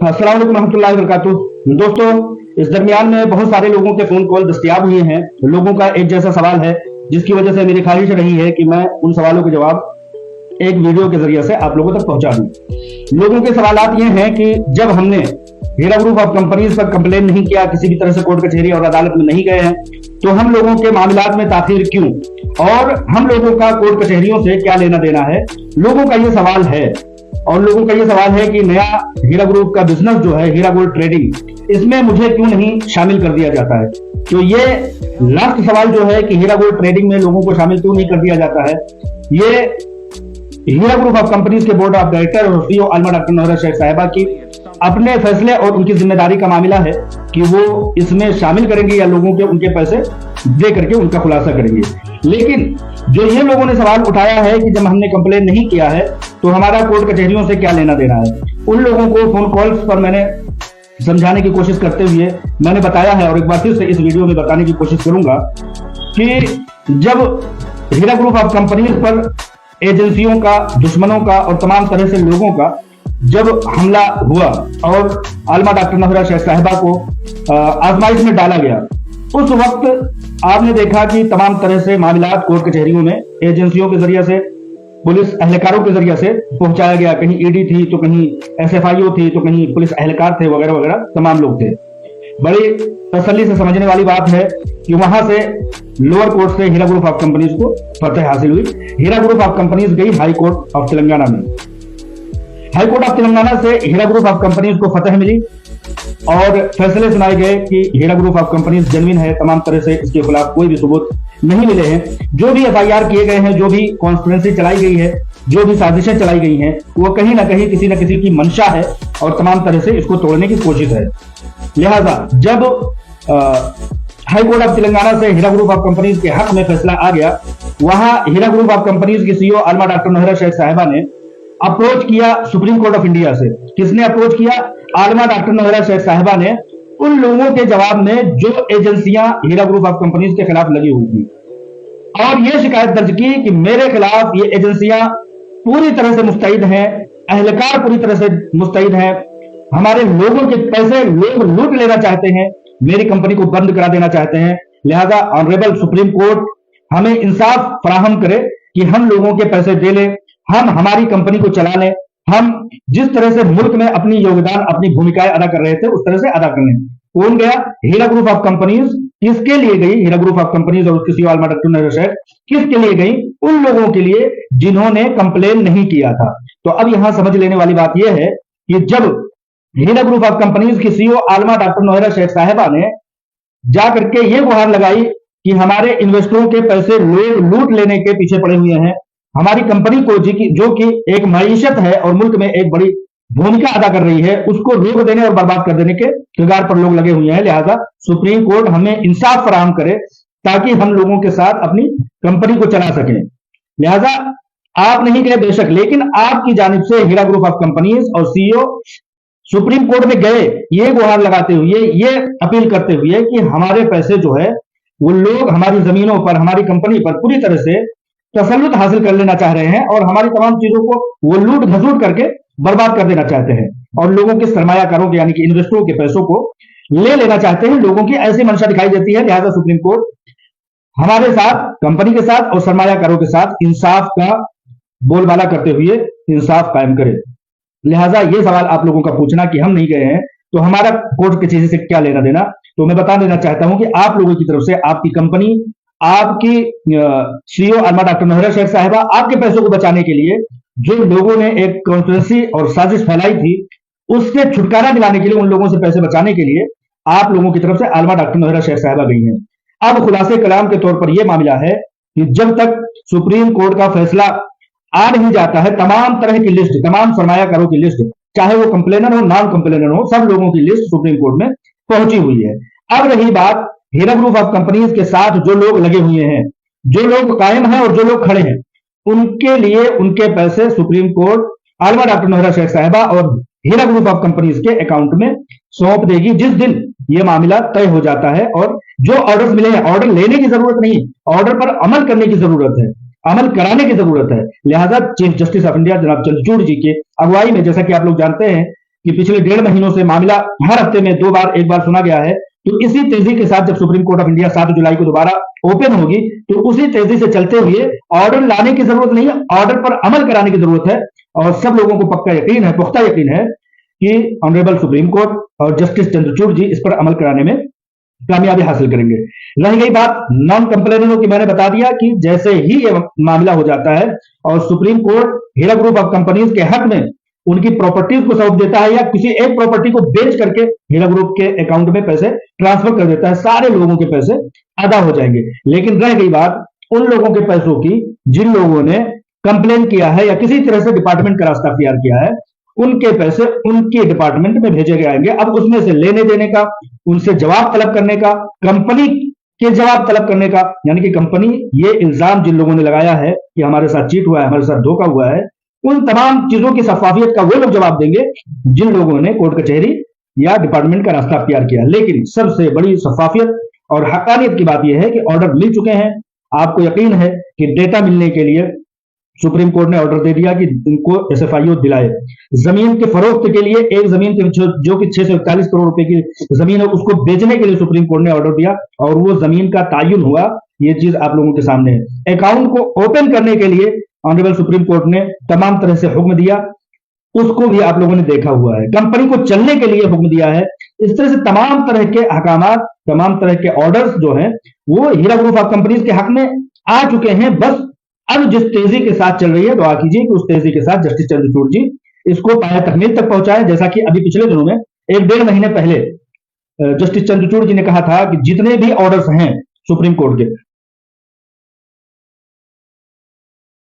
अस्सलाम वालेकुम रहमतुल्लाहि व बरकातुहू। दोस्तों, इस दरमियान में बहुत सारे लोगों के फोन कॉल दस्तयाब हुए हैं। लोगों का एक जैसा सवाल है, जिसकी वजह से मेरी ख्वाहिश रही है कि मैं उन सवालों के जवाब एक वीडियो के जरिए से आप लोगों तक पहुंचा दूं। लोगों के सवालात ये हैं कि जब हमने हीरा ग्रुप ऑफ कंपनीज पर कंप्लेन नहीं किया, किसी भी तरह से कोर्ट कचहरी और अदालत में नहीं गए हैं, तो हम लोगों के मामलात में ताखीर क्यों, और हम लोगों का कोर्ट कचहरियों से क्या लेना देना है। लोगों का ये सवाल है, और लोगों का ये सवाल है कि नया हीरा ग्रुप का बिजनेस जो है हीरा गोल्ड ट्रेडिंग, इसमें मुझे क्यों नहीं शामिल कर दिया जाता है। तो ये लास्ट सवाल जो है कि हीरा गोल्ड ट्रेडिंग में लोगों को शामिल क्यों नहीं कर दिया जाता है, ये हीरा ग्रुप ऑफ कंपनीज के बोर्ड ऑफ डायरेक्टर और सीईओ आलमा डॉक्टर नौहरा शेख साहिबा की अपने फैसले और उनकी जिम्मेदारी का मामला है कि वो इसमें शामिल करेंगे या लोगों के उनके पैसे दे करके उनका खुलासा करेंगे। लेकिन जो ये लोगों ने सवाल उठाया है कि जब हमने कंप्लेन नहीं किया है तो हमारा कोर्ट कचहरियों से क्या लेना देना है, उन लोगों को फोन कॉल्स पर मैंने समझाने की कोशिश करते हुए मैंने बताया है, और एक बार फिर से इस वीडियो में बताने की कोशिश करूंगा कि जब हीरा ग्रुप ऑफ कंपनी पर एजेंसियों का, दुश्मनों का और तमाम तरह से लोगों का जब हमला हुआ और आलमा डॉक्टर नौहरा शेख साहिबा को आजमाइश में डाला गया, उस वक्त आपने देखा कि तमाम तरह से मामलात कोर्ट कचहरियों में एजेंसियों के जरिए से, पुलिस एहलकारों के जरिए से पहुंचाया गया। कहीं ईडी थी तो कहीं एसएफआईओ थी तो कहीं पुलिस एहलकार थे, वगैरह वगैरह तमाम लोग थे। बड़ी तसल्ली से समझने वाली बात है कि वहां से लोअर कोर्ट से हीरा ग्रुप ऑफ कंपनीज को फतह हासिल हुई। हीरा ग्रुप ऑफ कंपनीज गई हाई कोर्ट ऑफ तेलंगाना में। हाई कोर्ट ऑफ तेलंगाना से हीरा ग्रुप ऑफ कंपनीज को फतह मिली और फैसले सुनाए गए कि हीरा ग्रुप ऑफ कंपनीज जेन्युइन है, तमाम तरह से इसके खिलाफ कोई भी सबूत नहीं मिले हैं। जो भी एफआईआर किए गए हैं, जो भी कॉन्स्पिरेंसी चलाई गई है, जो भी साजिशें चलाई गई हैं, वो कहीं ना कहीं किसी न किसी की मंशा है और तमाम तरह से इसको तोड़ने की कोशिश है। लिहाजा जब हाई कोर्ट ऑफ तेलंगाना से हीरा ग्रुप ऑफ कंपनीज के हक में फैसला आ गया, वहां हीरा ग्रुप ऑफ कंपनीज की सीईओ आलमा डॉक्टर नौहरा शेख साहिबा ने अप्रोच किया सुप्रीम कोर्ट ऑफ इंडिया से। किसने अप्रोच किया? आलमा डॉक्टर नौहरा शेख साहिबा ने उन लोगों के जवाब में जो एजेंसियां हीरा ग्रुप ऑफ कंपनीज के खिलाफ लगी हुई थी, और यह शिकायत दर्ज की कि मेरे खिलाफ ये एजेंसियां पूरी तरह से मुस्तैद हैं, एहलकार पूरी तरह से मुस्तैद हैं, हमारे लोगों के पैसे लोग लूट लेना चाहते हैं, मेरी कंपनी को बंद करा देना चाहते हैं। लिहाजा ऑनरेबल सुप्रीम कोर्ट हमें इंसाफ फराहम करे कि हम लोगों के पैसे दे लें, हम हमारी कंपनी को चला लें, हम जिस तरह से मुल्क में अपनी योगदान, अपनी भूमिकाएं अदा कर रहे थे उस तरह से अदा कर लें। कौन गया? हीरा ग्रुप ऑफ कंपनीज। किसके लिए गई हीरा ग्रुप ऑफ कंपनीज और उसके सीईओ आलमा डॉक्टर नौहरा शेख? किसके लिए गई? उन लोगों के लिए जिन्होंने कंप्लेन नहीं किया था। तो अब यहां समझ लेने वाली बात यह है कि जब हीरा ग्रुप ऑफ कंपनीज की सीईओ आलमा डॉक्टर नौहरा शेख साहिबा ने जाकर के ये गुहार लगाई कि हमारे इन्वेस्टरों के पैसे लोग लूट लेने के पीछे पड़े हुए हैं, हमारी कंपनी को जो कि एक मईशत है और मुल्क में एक बड़ी भूमिका अदा कर रही है, उसको रोक देने और बर्बाद कर देने के कगार पर लोग लगे हुए हैं। लिहाजा सुप्रीम कोर्ट हमें इंसाफ फराहम करे ताकि हम लोगों के साथ अपनी कंपनी को चला सकें। लिहाजा आप नहीं गए बेशक, लेकिन आपकी जानिब से हीरा ग्रुप ऑफ कंपनीज और सीईओ सुप्रीम कोर्ट में गए ये गुहार लगाते हुए, ये अपील करते हुए कि हमारे पैसे जो है वो लोग हमारी जमीनों पर, हमारी कंपनी पर पूरी तरह से तसल्लुत हासिल कर लेना चाह रहे हैं और हमारी तमाम चीजों को वो लूट घसूट करके बर्बाद कर देना चाहते हैं और लोगों के सरमायाकारों के यानी कि इन्वेस्टरों के पैसों को ले लेना चाहते हैं। लोगों की ऐसी मंशा दिखाई देती है। लिहाजा सुप्रीम कोर्ट हमारे साथ, कंपनी के साथ और सरमायाकारों के साथ इंसाफ का बोलबाला करते हुए इंसाफ कायम करे। लिहाजा ये सवाल आप लोगों का पूछना कि हम नहीं गए हैं तो हमारा कोर्ट की चीज से क्या लेना देना, तो मैं बता देना चाहता हूं कि आप लोगों की तरफ से आपकी कंपनी, आपकी सीईओ आलमा डॉक्टर नौहरा शेख साहिबा, आपके पैसों को बचाने के लिए जो लोगों ने एक कॉन्स्पिरेसी और साजिश फैलाई थी, उससे छुटकारा दिलाने के लिए, उन लोगों से पैसे बचाने के लिए आप लोगों की तरफ से आलमा डॉक्टर नौहरा शेख साहिबा गई हैं। अब खुलासे कलाम के तौर पर यह मामला है कि जब तक सुप्रीम कोर्ट का फैसला आ नहीं जाता है, तमाम तरह की लिस्ट, तमाम सरमायाकारों की लिस्ट, चाहे वो कंप्लेनर हो, नॉन कंप्लेनर हो, सब लोगों की लिस्ट सुप्रीम कोर्ट में पहुंची हुई है। अब रही बात हीरा ग्रुप ऑफ कंपनीज के साथ जो लोग लगे हुए हैं, जो लोग कायम हैं और जो लोग खड़े हैं, उनके लिए उनके पैसे supreme court Alima doctor Nowhera Shaikh साहिबा और हीरा ग्रुप ऑफ कंपनीज के अकाउंट में सौंप देगी जिस दिन यह मामला तय हो जाता है। और जो ऑर्डर्स मिले हैं, ऑर्डर लेने की जरूरत नहीं, ऑर्डर पर अमल करने की जरूरत है, अमल कराने की जरूरत है। लिहाजा चीफ जस्टिस ऑफ इंडिया जनाब चंद्रचूड़ जी के अगुवाई में, जैसा कि आप लोग जानते हैं कि पिछले 1.5 महीनों से मामला हर हफ्ते में 2 बार 1 बार सुना गया है, तो इसी तेजी के साथ जब सुप्रीम कोर्ट ऑफ इंडिया 7 जुलाई को दोबारा ओपन होगी, तो उसी तेजी से चलते हुए ऑर्डर लाने की जरूरत नहीं है, ऑर्डर पर अमल कराने की जरूरत है। और सब लोगों को पक्का यकीन है, पुख्ता यकीन है कि ऑनरेबल सुप्रीम कोर्ट और जस्टिस चंद्रचूड़ जी इस पर अमल कराने में कामयाबी हासिल करेंगे। रह गई बात नॉन कंप्लेनरों की, मैंने बता दिया कि जैसे ही यह मामला हो जाता है और supreme court Heera group of companies के हक में उनकी प्रॉपर्टीज को सौंप देता है या किसी एक प्रॉपर्टी को बेच करके हीरा ग्रुप के अकाउंट में पैसे ट्रांसफर कर देता है, सारे लोगों के पैसे अदा हो जाएंगे। लेकिन रह गई बात उन लोगों के पैसों की जिन लोगों ने कंप्लेन किया है या किसी तरह से डिपार्टमेंट का रास्ता अख्तियार किया है, उनके पैसे उनके डिपार्टमेंट में भेजे जाएंगे। अब उसमें से लेने देने का, उनसे जवाब तलब करने का, कंपनी के जवाब तलब करने का, यानी कि कंपनी ये इल्जाम जिन लोगों ने लगाया है कि हमारे साथ चीट हुआ है, हमारे साथ धोखा हुआ है, उन तमाम चीजों की शफाफियत का वो लोग जवाब देंगे जिन लोगों ने कोर्ट कचहरी या डिपार्टमेंट का रास्ता अख्तियार किया। लेकिन सबसे बड़ी शफाफियत और हकानियत की बात यह है कि ऑर्डर मिल चुके हैं। आपको यकीन है कि डेटा मिलने के लिए सुप्रीम कोर्ट ने ऑर्डर दे दिया कि इनको एसएफआईओ दिलाए। जमीन के फरोख्त के लिए एक जमीन के जो कि 641 करोड़ रुपए की जमीन है, उसको बेचने के लिए सुप्रीम कोर्ट ने ऑर्डर दिया और वो जमीन का तायुन हुआ। ये चीज आप लोगों के सामने है। अकाउंट को ओपन करने के लिए ऑनरेबल सुप्रीम कोर्ट ने तमाम तरह से हुक्म दिया, उसको भी आप लोगों ने देखा हुआ है। कंपनी को चलने के लिए हुक्म दिया है। इस तरह से तमाम तरह के अहकामात, तमाम तरह के ऑर्डर्स जो हैं वो हीरा ग्रुप ऑफ कंपनीज के हक में आ चुके हैं। बस अब जिस तेजी के साथ चल रही है, दुआ कीजिए कि उस तेजी के साथ जस्टिस चंद्रचूड़ जी इसको पाया तकमील तक पहुंचाए। जैसा कि अभी पिछले दिनों में 1-1.5 महीने पहले जस्टिस चंद्रचूड़ जी ने कहा था कि जितने भी ऑर्डर्स हैं सुप्रीम कोर्ट के,